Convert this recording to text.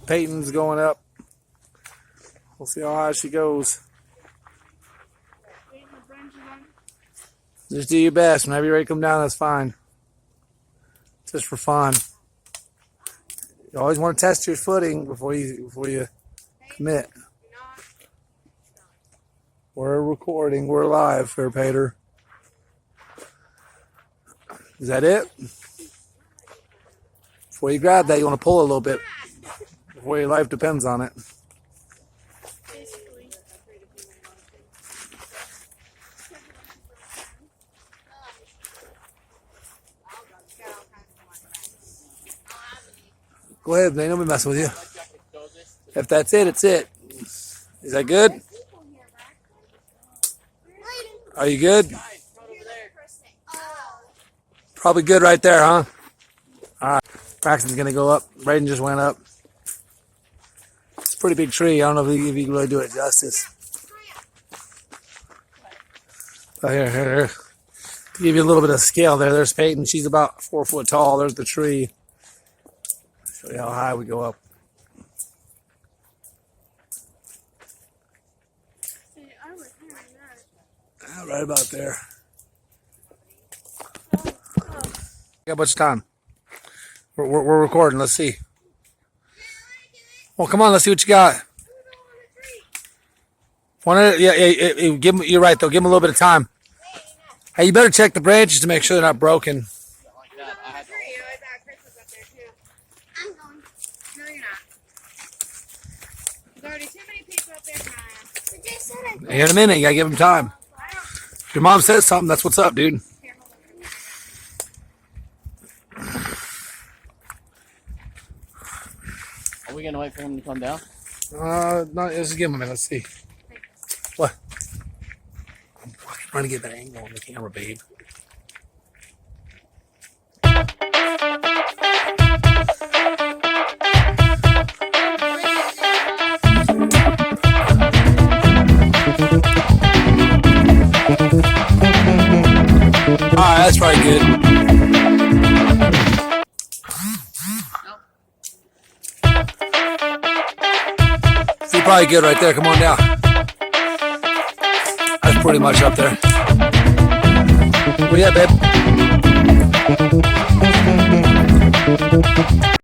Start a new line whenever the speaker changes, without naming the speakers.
Payton's going up. We'll see how high she goes. Just do your best. Whenever you're ready to come down, that's fine. Just for fun. You always want to test your footing before you commit. We're recording. We're live here, Pater. Is that it? Before you grab that, you want to pull a little bit. Before your life depends on it. Go ahead, man. Don't be messing with you. If that's it, it's it. Is that good? Are you good? Probably good right there, huh? All right. Braxton's going to go up. Brayden just went up. It's a pretty big tree. I don't know if you can really do it justice. Oh, here. To give you a little bit of scale there, there's Payton. She's about 4 foot tall. There's the tree. Show you how high we go up. Right about there. Got a bunch of time. We're recording. Let's see. Well, come on. Let's see what you got. You're right though. Give them a little bit of time. Hey, you better check the branches to make sure they're not broken. Here in a minute, you gotta give them time. If your mom says something, that's what's up, dude.
Are we gonna wait for him to come down?
No, let's give him a minute. Let's see. What? I'm trying to get that angle on the camera, babe. Alright, that's probably good. You're probably good right there. Come on down. That's pretty much up there. Where you at, babe?